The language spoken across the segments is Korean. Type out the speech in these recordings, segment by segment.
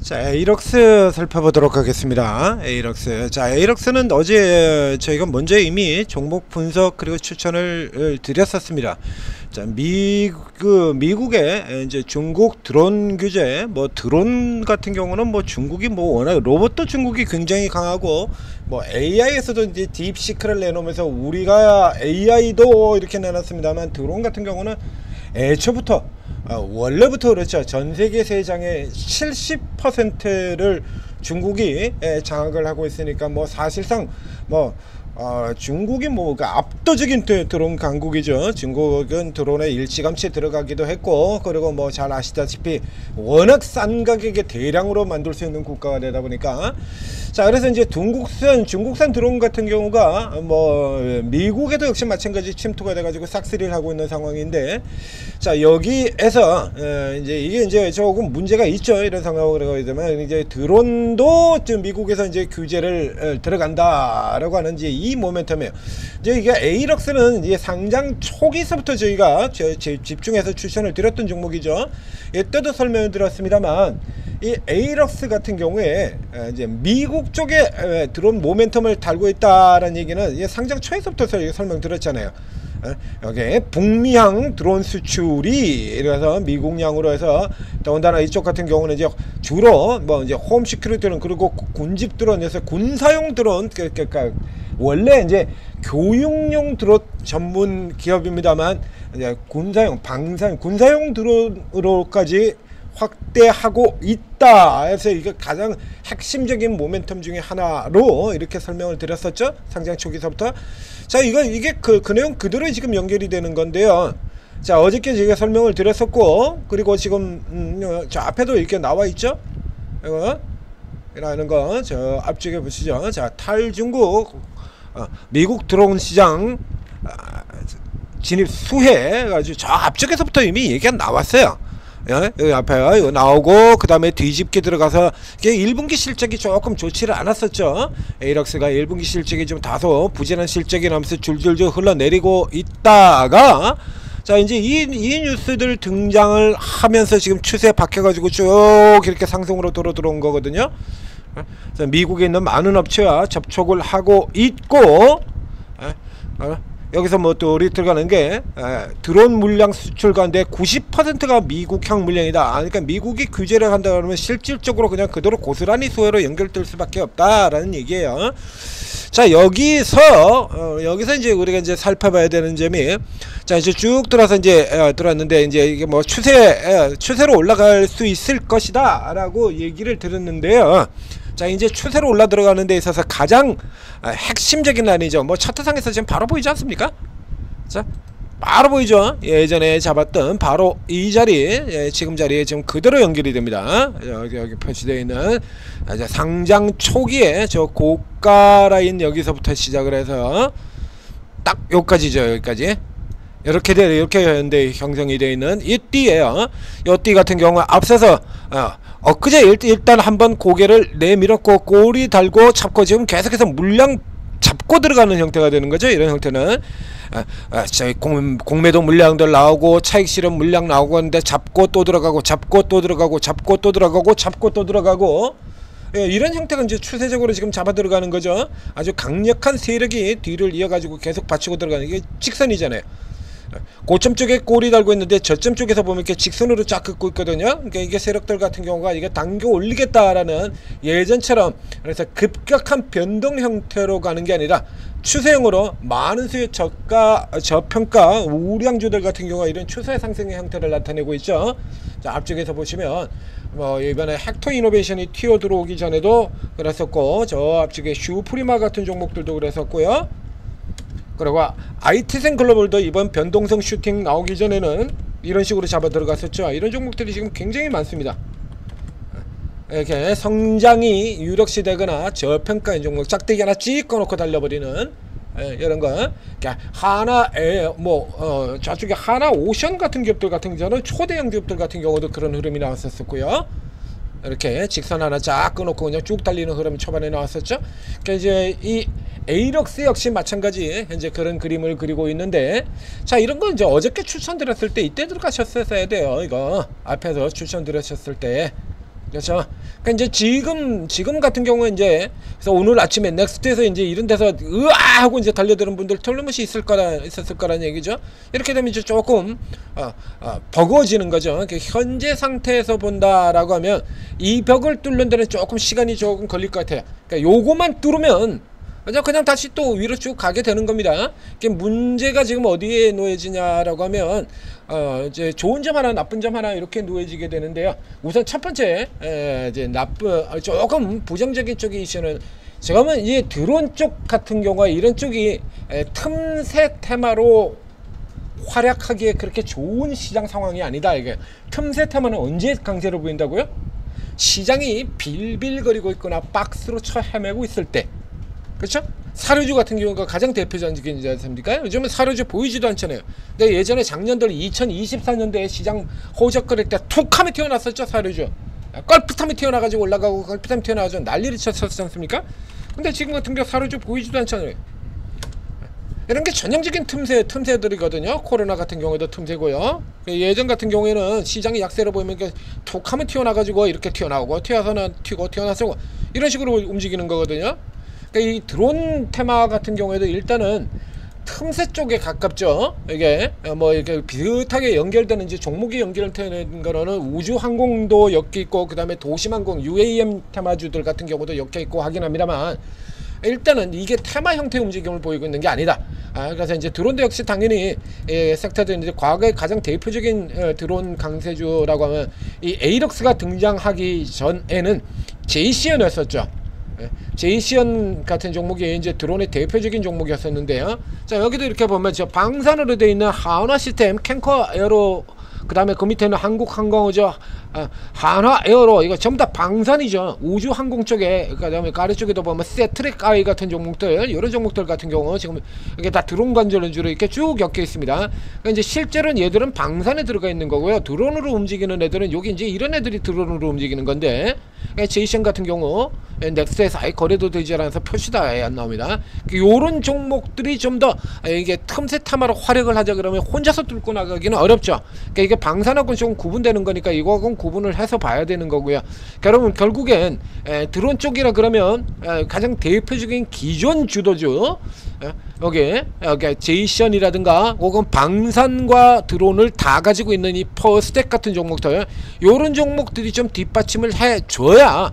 자, 에이럭스 살펴보도록 하겠습니다. 에이럭스. 자, 에이럭스는 어제 저희가 먼저 이미 종목 분석 그리고 추천을 드렸었습니다. 자, 미국의 이제 중국 드론 규제, 뭐 드론 같은 경우는 뭐 중국이 뭐 워낙 로봇도 중국이 굉장히 강하고, 뭐 AI에서도 이제 딥시크를 내놓으면서 우리가 AI도 이렇게 내놨습니다만, 드론 같은 경우는 애초부터 원래부터 그렇죠. 전세계 시장의 70%를 중국이 장악을 하고 있으니까, 뭐 사실상 뭐 중국이 뭐 압도적인 드론 강국이죠. 중국은 드론에 일찌감치 들어가기도 했고, 그리고 뭐 잘 아시다시피 워낙 싼 가격에 대량으로 만들 수 있는 국가가 되다 보니까, 자, 그래서 이제 중국산 드론 같은 경우가 뭐 미국에도 역시 마찬가지 침투가 돼가지고 싹쓸이를 하고 있는 상황인데, 자, 여기에서 이제 이게 이제 조금 문제가 있죠. 이런 상황으로 가게 되면 이제 드론도 지금 미국에서 이제 규제를 들어간다라고 하는 이제 이 모멘텀이에요. 이제 이게 에이럭스는 이제 상장 초기서부터 저희가 집중해서 추천을 드렸던 종목이죠. 이때도 설명을 드렸습니다만, 이 에이럭스 같은 경우에 이제 미국 쪽에 드론 모멘텀을 달고 있다라는 얘기는 상장 초에서부터 설명드렸잖아요. 여기 북미향 드론 수출이 이래서 미국량으로 해서, 더군다나 이쪽 같은 경우는 이제 주로 뭐 이제 홈 시큐리티는, 그리고 군집 드론에서 군사용 드론, 그러니까 원래 이제 교육용 드론 전문 기업입니다만, 이제 군사용 군사용 드론으로까지 확대하고 있다 해서 이게 가장 핵심적인 모멘텀 중에 하나로 이렇게 설명을 드렸었죠. 상장 초기서부터. 자, 이게 그 내용 그대로 지금 연결이 되는 건데요. 자, 어저께 제가 설명을 드렸었고, 그리고 지금 저 앞에도 이렇게 나와 있죠. 이거 이라는 거 저 앞쪽에 보시죠. 자, 탈중국 미국 드론 시장 진입 수혜 가지고 저 앞쪽에서부터 이미 얘기가 나왔어요. 여기 앞에 이거 나오고, 그 다음에 뒤집게 들어가서 이게 1분기 실적이 조금 좋지를 않았었죠. 에이럭스가 1분기 실적이 좀 다소 부진한 실적이 나면서 줄줄줄 흘러내리고 있다가, 자, 이제 이 뉴스들 등장을 하면서 지금 추세 박혀가지고 쭉 이렇게 상승으로 들어온 거거든요. 미국에 있는 많은 업체와 접촉을 하고 있고, 여기서 뭐 또 우리 들어가는 게 드론 물량 수출 가운데 90%가 미국향 물량이다. 그러니까 미국이 규제를 한다 그러면 실질적으로 그냥 그대로 고스란히 수혜로 연결될 수밖에 없다라는 얘기예요. 자, 여기서 이제 우리가 이제 살펴봐야 되는 점이, 자, 이제 쭉 들어서 이제 들어왔는데, 이제 이게 뭐 추세로 올라갈 수 있을 것이다라고 얘기를 들었는데요. 자, 이제 추세로 올라 들어가는 데 있어서 가장 핵심적인 라인이죠. 뭐 차트상에서 지금 바로 보이지 않습니까? 자, 바로 보이죠? 예전에 잡았던 바로 이 자리, 지금 자리에 지금 그대로 연결이 됩니다. 여기 표시되어 있는 상장 초기에 저 고가 라인, 여기서부터 시작을 해서 딱 여기까지죠. 여기까지 이렇게 형성이 되어 있는 이 띠예요. 이 띠 같은 경우 앞서서 엊그제 일단 한번 고개를 내밀었고, 꼬리 달고 잡고 지금 계속해서 물량 잡고 들어가는 형태가 되는 거죠. 이런 형태는 공매도 물량들 나오고 차익 실현 물량 나오고 하는데, 잡고 또 들어가고, 잡고 또 들어가고, 잡고 또 들어가고, 잡고 또 들어가고, 이런 형태가 이제 추세적으로 지금 잡아 들어가는 거죠. 아주 강력한 세력이 뒤를 이어가지고 계속 받치고 들어가는, 이게 직선이잖아요. 고점 쪽에 꼬리 달고 있는데 저점 쪽에서 보면 이렇게 직선으로 쫙 긋고 있거든요. 그러니까 이게 세력들 같은 경우가 이게 당겨 올리겠다라는 예전처럼, 그래서 급격한 변동 형태로 가는 게 아니라 추세형으로 많은 수의 저평가 우량주들 같은 경우가 이런 추세 상승의 형태를 나타내고 있죠. 자, 앞쪽에서 보시면 뭐 이번에 헥터 이노베이션이 튀어 들어오기 전에도 그랬었고, 저 앞쪽에 슈프리마 같은 종목들도 그랬었고요. 그리고 IT생 글로벌도 이번 변동성 슈팅 나오기 전에는 이런 식으로 잡아 들어갔었죠. 이런 종목들이 지금 굉장히 많습니다. 이렇게 성장이 유력시 되거나 저평가인 종목, 짝대기 하나 찍어 놓고 달려버리는 이런 거. 하나에 뭐 저쪽에 하나 오션 같은 기업들 같은 경우는 초대형 기업들 같은 경우도 그런 흐름이 나왔었고요. 이렇게 직선 하나 쫙 끊어놓고 그냥 쭉 달리는 흐름이 초반에 나왔었죠. 그러니까 이제 이 에이럭스 역시 마찬가지 현재 그런 그림을 그리고 있는데, 자, 이런 건 이제 어저께 추천드렸을 때 이때 들어가셨어야 돼요. 이거 앞에서 추천드렸을 때 그렇죠. 그러니까 이제 지금 같은 경우에 이제 그래서 오늘 아침에 넥스트에서 이제 이런 데서 으아 하고 이제 달려드는 분들 틀림없이 있었을 거라는 얘기죠. 이렇게 되면 이제 조금 버거워지는 거죠. 그러니까 현재 상태에서 본다라고 하면 이 벽을 뚫는 데는 조금 시간이 조금 걸릴 것 같아요. 그러니까 요거만 뚫으면 그냥 다시 또 위로 쭉 가게 되는 겁니다. 이게 문제가 지금 어디에 놓여지냐라고 하면 이제 좋은 점 하나 나쁜 점 하나 이렇게 놓여지게 되는데요. 우선 첫 번째 이제 조금 부정적인 쪽이 이슈는 지금은 이제 드론 쪽 같은 경우가 이런 쪽이 틈새 테마로 활약하기에 그렇게 좋은 시장 상황이 아니다. 이게 틈새 테마는 언제 강세로 보인다고요? 시장이 빌빌거리고 있거나 박스로 쳐 헤매고 있을 때, 그렇죠? 사료주 같은 경우가 가장 대표적이지 않습니까? 요즘은 사료주 보이지도 않잖아요. 근데 예전에 작년들 2024년도에 시장 호적거릴 때 툭하면 튀어났었죠. 사료주 껄풋하면 튀어나가지고 올라가고 껄풋하면 튀어나가지고 난리를 쳤었지 않습니까? 근데 지금 같은 경우 사료주 보이지도 않잖아요. 이런 게 전형적인 틈새들이거든요. 코로나 같은 경우에도 틈새고요. 예전 같은 경우에는 시장이 약세로 보이면 툭하면 튀어나가지고 이렇게 튀어나오고 튀어서는 튀고 튀어나서고 이런 식으로 움직이는 거거든요. 그러니까 이 드론 테마 같은 경우에도 일단은 틈새 쪽에 가깝죠. 이게 뭐 이렇게 비슷하게 연결되는 이제 종목이 연결되는 거는 우주항공도 엮여 있고 그 다음에 도심항공 UAM 테마주들 같은 경우도 엮여 있고 하긴 합니다만 일단은 이게 테마 형태의 움직임을 보이고 있는 게 아니다. 그래서 이제 드론도 역시 당연히 섹터도 이제 과거에 가장 대표적인 드론 강세주라고 하면 이 에이럭스가 등장하기 전에는 제이시언이었었죠. 제이시언 같은 종목이 이제 드론의 대표적인 종목이었었는데요. 자, 여기도 이렇게 보면 저 방산으로 되어 있는 한화 시스템, 캔커 에어로, 그 다음에 그 밑에는 한국항공이죠. 한화 에어로, 이거 전부 다 방산이죠. 우주항공 쪽에, 그 다음에 아래쪽에도 보면 세트랙 아이 같은 종목들, 이런 종목들 같은 경우 지금 이게 다 드론 관절주로 이렇게 쭉 엮여 있습니다. 그러니까 이제 실제로는 얘들은 방산에 들어가 있는 거고요. 드론으로 움직이는 애들은 여기 이제 이런 애들이 드론으로 움직이는 건데, 제이션 같은 경우 넥스트에서 아예 거래도 되지 않아서 표시도 아예 안 나옵니다. 요런 종목들이 좀 더 이게 틈새 테마로 활약을 하자 그러면 혼자서 뚫고 나가기는 어렵죠. 그러니까 이게 방산하고는 조금 구분되는 거니까 이거하고는 구분을 해서 봐야 되는 거고요. 여러분 결국엔 드론 쪽이라 그러면 가장 대표적인 기존 주도주 여기 제이션이라든가 혹은 방산과 드론을 다 가지고 있는 이 퍼스텍 같은 종목들, 요런 종목들이 좀 뒷받침을 해줘야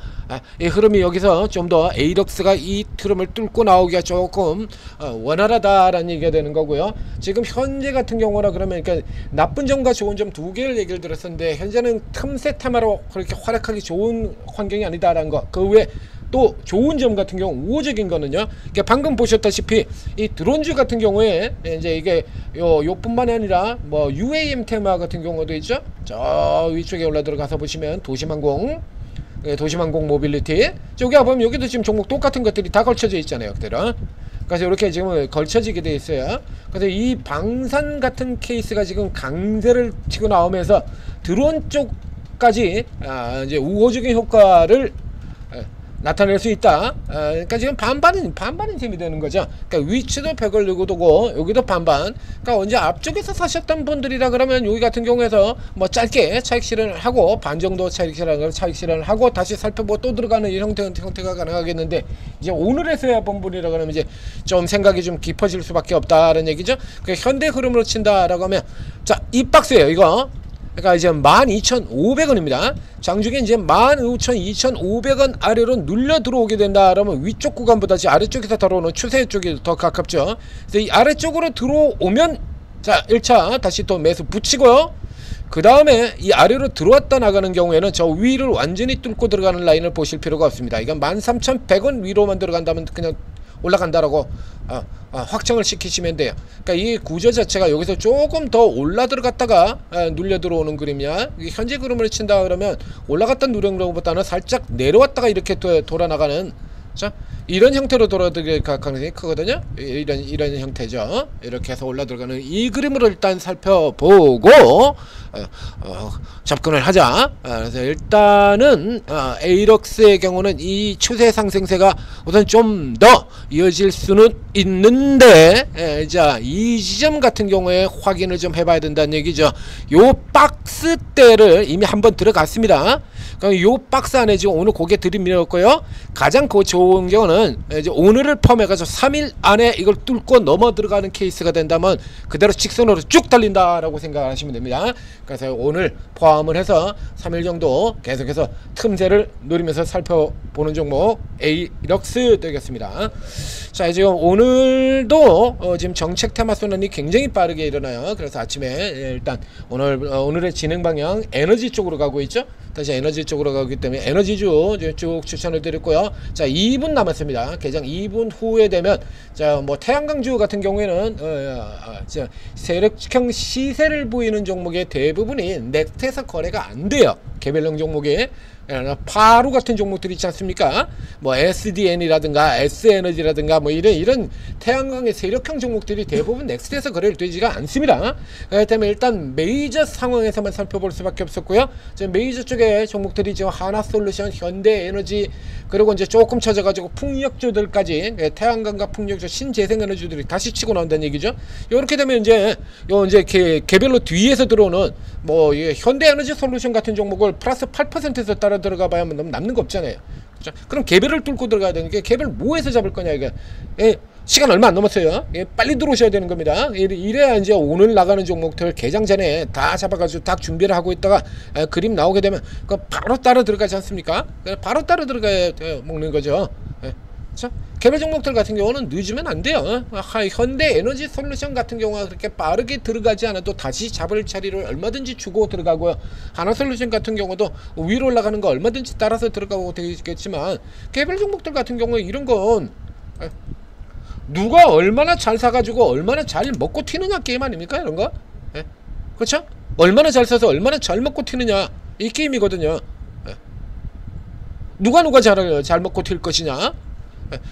이 흐름이 여기서 좀 더 에이럭스가 이 흐름을 뚫고 나오기가 조금 원활하다라는 얘기가 되는 거고요. 지금 현재 같은 경우나 그러면 그러니까 나쁜 점과 좋은 점 두 개를 얘기를 들었었는데 현재는 틈새 테마로 그렇게 활약하기 좋은 환경이 아니다라는 거. 그 외에 또 좋은 점 같은 경우 우호적인 거는요. 그러니까 방금 보셨다시피 이 드론주 같은 경우에 이제 이게 요뿐만이 아니라 뭐 UAM 테마 같은 경우도 있죠. 저 위쪽에 올라 들어가서 보시면 도심항공 모빌리티 저기 보면 여기도 지금 종목 똑같은 것들이 다 걸쳐져 있잖아요. 그대로. 그래서 이렇게 지금 걸쳐지게 돼 있어요. 그래서 이 방산 같은 케이스가 지금 강세를 치고 나오면서 드론 쪽까지 이제 우호적인 효과를 나타낼 수 있다. 그러니까 지금 반반인 셈이 되는 거죠. 그러니까 위치도 벽을 누고 두고 여기도 반반. 그러니까 언제 앞쪽에서 사셨던 분들이라 그러면 여기 같은 경우에서 뭐 짧게 차익 실현을 하고 반 정도 차익 실현을 하고 다시 살펴보고 또 들어가는 이 형태가 가능하겠는데 이제 오늘에서야 본 분이라 그러면 이제 좀 생각이 좀 깊어질 수밖에 없다는 얘기죠. 그 현대 흐름으로 친다라고 하면 자, 이 박스예요 이거. 그러니까 이제 12,500원입니다. 장중에 이제 12,500원 아래로 눌려 들어오게 된다 그러면 위쪽 구간보다 아래쪽에서 들어오는 추세 쪽이 더 가깝죠. 그래서 이 아래쪽으로 들어오면 자 1차 다시 또 매수 붙이고요. 그 다음에 이 아래로 들어왔다 나가는 경우에는 저 위를 완전히 뚫고 들어가는 라인을 보실 필요가 없습니다. 이건 13,100원 위로만 들어간다면 그냥 올라간다라고 확정을 시키시면 돼요. 그러니까 이 구조 자체가 여기서 조금 더 올라 들어갔다가 눌려 들어오는 그림이야. 현재 그림을 친다 그러면 올라갔던 누령보다는 살짝 내려왔다가 이렇게 돌아 나가는 자 이런 형태로 돌아들길 가능성이 크거든요. 이런 형태죠. 이렇게 해서 올라 들어가는 이 그림으로 일단 살펴보고 접근을 하자. 그래서 일단은 에이럭스의 경우는 이 추세 상승세가 우선 좀 더 이어질 수는 있는데 자 이 지점 같은 경우에 확인을 좀 해봐야 된다는 얘기죠. 요 박스대를 이미 한번 들어갔습니다. 그럼 요 박스 안에 지금 오늘 고개 들이밀었고요. 가장 좋은 경우는 이제 오늘을 포함해가지고 3일 안에 이걸 뚫고 넘어 들어가는 케이스가 된다면 그대로 직선으로 쭉 달린다라고 생각하시면 됩니다. 그래서 오늘 포함을 해서 3일 정도 계속해서 틈새를 노리면서 살펴보는 종목 에이럭스 되겠습니다. 자, 지금 오늘도 지금 정책 테마 순환이 굉장히 빠르게 일어나요. 그래서 아침에 일단 오늘의 진행 방향 에너지 쪽으로 가고 있죠. 다시 에너지 쪽으로 가기 때문에 에너지주 쭉 추천을 드렸고요. 자, 2분 남았습니다. 개장 2분 후에 되면 자, 뭐 태양광주 같은 경우에는 세력형 시세를 보이는 종목의 대부분이 넥트에서 거래가 안 돼요. 개별형 종목에 파루 같은 종목들이 있지 않습니까? 뭐 SDN이라든가 S에너지라든가 뭐 이런 태양광의 세력형 종목들이 대부분 넥스트에서 거래를 되지가 않습니다. 그렇기 때문에 일단 메이저 상황에서만 살펴볼 수밖에 없었고요. 지금 메이저 쪽에 종목들이 지금 하나솔루션, 현대에너지, 그리고 이제 조금 쳐져가지고 풍력주들까지 태양광과 풍력주, 신재생에너지들이 다시 치고 나온다는 얘기죠. 이렇게 되면 이제 개별로 뒤에서 들어오는 뭐 현대에너지 솔루션 같은 종목을 플러스 8%에서 따라 들어가 봐야 남는 거 없잖아요. 그렇죠? 그럼 개별을 뚫고 들어가야 되는 게 개별 뭐에서 잡을 거냐 이게. 시간 얼마 안 남았어요. 빨리 들어오셔야 되는 겁니다. 이래야 이제 오늘 나가는 종목들 개장 전에 다 잡아가지고 딱 준비를 하고 있다가 그림 나오게 되면 바로 따라 들어가지 않습니까? 바로 따라 들어가야 먹는 거죠. 그렇죠? 개별 종목들 같은 경우는 늦으면 안 돼요. 현대에너지 솔루션 같은 경우가 그렇게 빠르게 들어가지 않아도 다시 잡을 자리를 얼마든지 주고 들어가고요. 하나솔루션 같은 경우도 위로 올라가는 거 얼마든지 따라서 들어가고 되겠지만 개별 종목들 같은 경우에 이런 건 누가 얼마나 잘 사가지고 얼마나 잘 먹고 튀느냐 게임 아닙니까? 이런 거? 그렇죠? 얼마나 잘 사서 얼마나 잘 먹고 튀느냐 이 게임이거든요. 누가 잘 먹고 튈 것이냐?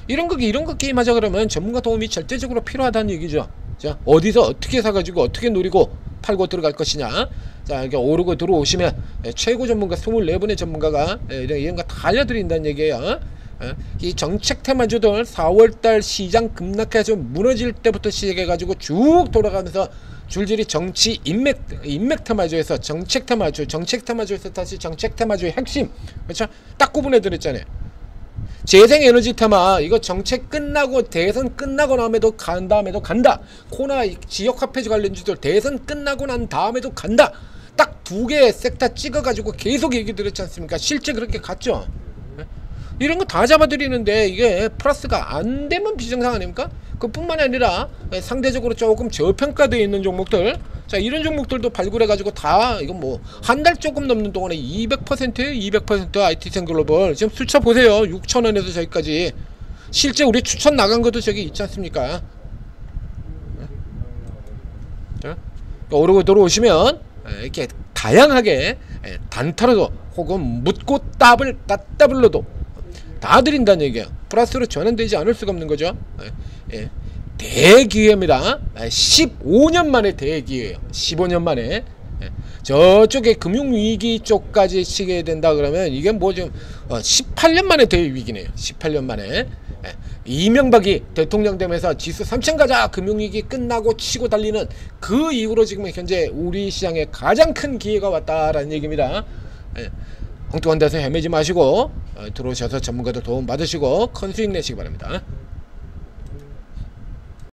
이런 거 게임 하자 그러면 전문가 도움이 절대적으로 필요하다는 얘기죠. 자, 어디서 어떻게 사가지고 어떻게 노리고 팔고 들어갈 것이냐. 자, 이렇게 오르고 들어오시면 최고 전문가 24분의 전문가가 이런 거 다 알려드린다는 얘기예요. 이 정책 테마주들 4월달 시장 급락해서 무너질 때부터 시작해가지고 쭉 돌아가면서 줄줄이 정치 인맥 테마주에서 정책 테마주에서 다시 정책 테마주의 핵심, 그렇죠? 딱 구분해 드렸잖아요. 재생에너지 테마 이거 정책 끝나고 대선 끝나고 남에도 간 다음에도 간다. 코나 지역화폐 관련주들 대선 끝나고 난 다음에도 간다. 딱 두 개 섹터 찍어가지고 계속 얘기 드렸지 않습니까? 실제 그렇게 갔죠. 이런 거 다 잡아드리는데 이게 플러스가 안 되면 비정상 아닙니까? 그뿐만 아니라 상대적으로 조금 저평가되어 있는 종목들, 자 이런 종목들도 발굴해가지고 다 이건 뭐 한 달 조금 넘는 동안에 200% IT생 글로벌 지금 숫자 보세요. 6,000원에서 저기까지 실제 우리 추천 나간 것도 저기 있지 않습니까? 자, 오르고 들어오시면 이렇게 다양하게 단타로도 혹은 묻고 따블로도 다 드린다는 얘기예요. 플러스로 전환되지 않을 수가 없는 거죠. 대기회입니다. 15년 만에 대기회예요. 15년 만에. 저쪽에 금융위기 쪽까지 치게 된다 그러면 이게 뭐 좀 18년 만에 대위기네요. 18년 만에. 이명박이 대통령 되면서 지수 3000 가자 금융위기 끝나고 치고 달리는 그 이후로 지금 현재 우리 시장에 가장 큰 기회가 왔다라는 얘기입니다. 엉뚱한 데서 헤매지 마시고 들어오셔서 전문가들 도움 받으시고 큰 수익 내시기 바랍니다.